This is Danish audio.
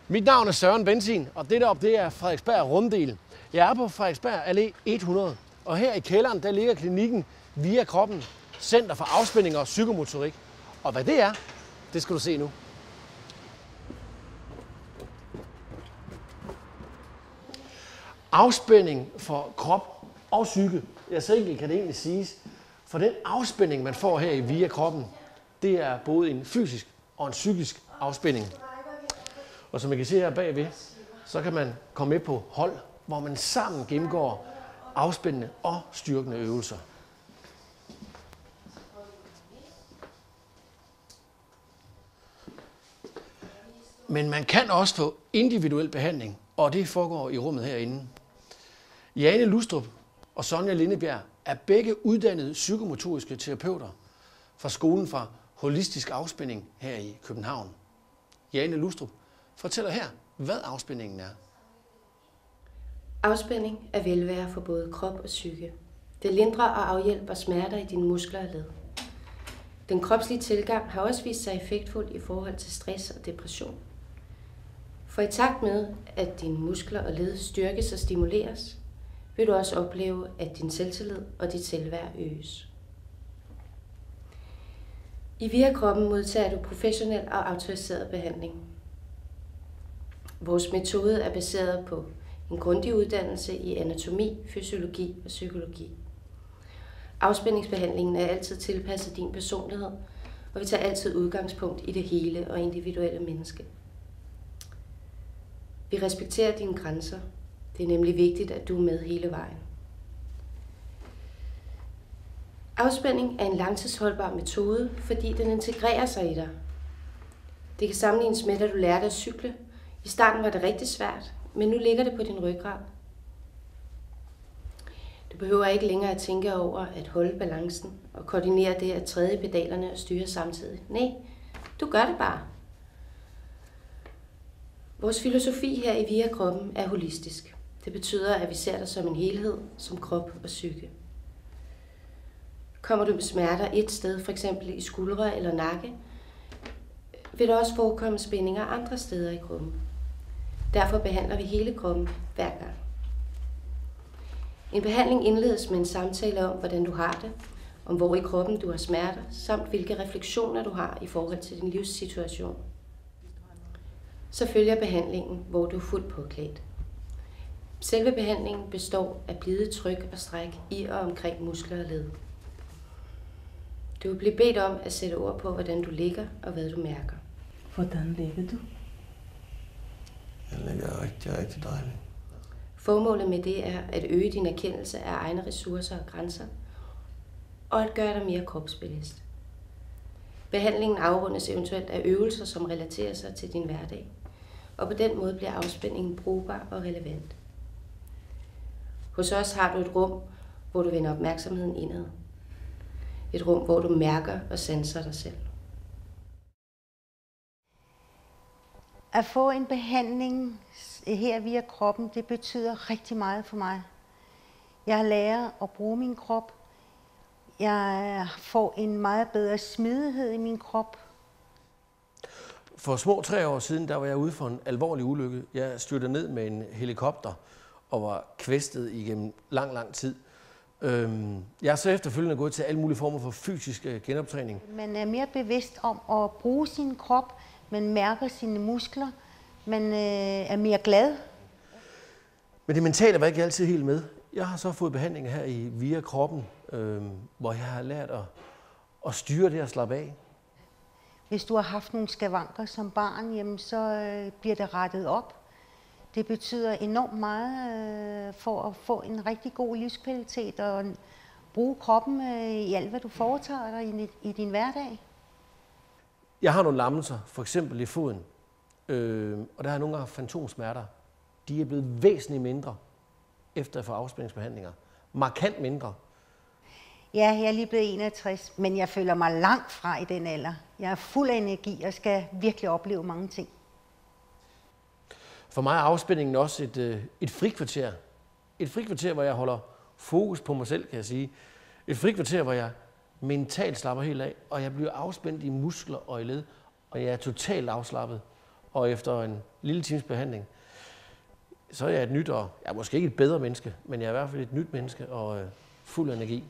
Mit navn er Søren Benzin, og det deroppe det er Frederiksberg Runddel. Jeg er på Frederiksberg Allé 100, og her i kælderen der ligger klinikken Via Kroppen, Center for Afspænding og Psykomotorik. Og hvad det er, det skal du se nu. Afspænding for krop og psyke. Ja, så enkelt kan det egentlig siges. For den afspænding, man får her i Via Kroppen, det er både en fysisk og en psykisk afspænding. Og som I kan se her bagved, så kan man komme med på hold, hvor man sammen gennemgår afspændende og styrkende øvelser. Men man kan også få individuel behandling, og det foregår i rummet herinde. Jane Lustrup og Sonja Lindebjerg er begge uddannede psykomotoriske terapeuter fra skolen for holistisk afspænding her i København. Jane Lustrup fortæller her, hvad afspændingen er. Afspænding er velvære for både krop og psyke. Det lindrer og afhjælper smerter i dine muskler og led. Den kropslige tilgang har også vist sig effektfuld i forhold til stress og depression. For i takt med, at dine muskler og led styrkes og stimuleres, vil du også opleve, at din selvtillid og dit selvværd øges. I Via Kroppen modtager du professionel og autoriseret behandling. Vores metode er baseret på en grundig uddannelse i anatomi, fysiologi og psykologi. Afspændingsbehandlingen er altid tilpasset din personlighed, og vi tager altid udgangspunkt i det hele og individuelle menneske. Vi respekterer dine grænser. Det er nemlig vigtigt, at du er med hele vejen. Afspænding er en langtidsholdbar metode, fordi den integrerer sig i dig. Det kan sammenlignes med, at du lærte at cykle. I starten var det rigtig svært, men nu ligger det på din ryggrad. Du behøver ikke længere at tænke over at holde balancen og koordinere det at træde i pedalerne og styre samtidig. Nej, du gør det bare. Vores filosofi her i Via Kroppen er holistisk. Det betyder, at vi ser dig som en helhed, som krop og psyke. Kommer du med smerter et sted, f.eks. i skuldre eller nakke, vil der også forekomme spændinger andre steder i kroppen. Derfor behandler vi hele kroppen hver gang. En behandling indledes med en samtale om, hvordan du har det, om hvor i kroppen du har smerter, samt hvilke refleksioner du har i forhold til din livssituation. Så følger behandlingen, hvor du er fuldt påklædt. Selve behandlingen består af blide tryk og stræk i og omkring muskler og led. Du vil blive bedt om at sætte ord på, hvordan du ligger og hvad du mærker. Hvordan ligger du? Jeg ligger rigtig dejligt. Formålet med det er at øge din erkendelse af egne ressourcer og grænser, og at gøre dig mere kropsbevidst. Behandlingen afrundes eventuelt af øvelser, som relaterer sig til din hverdag, og på den måde bliver afspændingen brugbar og relevant. Hos os har du et rum, hvor du vender opmærksomheden indad. Et rum, hvor du mærker og sanser dig selv. At få en behandling her via kroppen, det betyder rigtig meget for mig. Jeg har lært at bruge min krop. Jeg får en meget bedre smidighed i min krop. For små 3 år siden, der var jeg ude for en alvorlig ulykke. Jeg styrtede ned med en helikopter og var kvæstet igennem lang tid. Jeg er så efterfølgende gået til alle mulige former for fysisk genoptræning. Man er mere bevidst om at bruge sin krop. Man mærker sine muskler. Man er mere glad. Men det mentale var ikke altid helt med. Jeg har så fået behandling her i Via Kroppen, hvor jeg har lært at styre det og slappe af. Hvis du har haft nogle skavanker som barn, jamen så bliver det rettet op. Det betyder enormt meget for at få en rigtig god livskvalitet og bruge kroppen i alt, hvad du foretager dig i din hverdag. Jeg har nogle lammelser, for eksempel i foden, og der har nogle gange fantomsmerter. De er blevet væsentligt mindre efter at få afspændingsbehandlinger. Markant mindre. Ja, jeg er lige blevet 61, men jeg føler mig langt fra i den alder. Jeg er fuld af energi og skal virkelig opleve mange ting. For mig er afspændingen også et frikvarter. Et frikvarter, hvor jeg holder fokus på mig selv, kan jeg sige. Et frikvarter, hvor jeg mentalt slapper helt af, og jeg bliver afspændt i muskler og i led, og jeg er totalt afslappet. og efter en lille times behandling, så er jeg et nyt og, jeg er måske ikke et bedre menneske, men jeg er i hvert fald et nyt menneske og fuld af energi.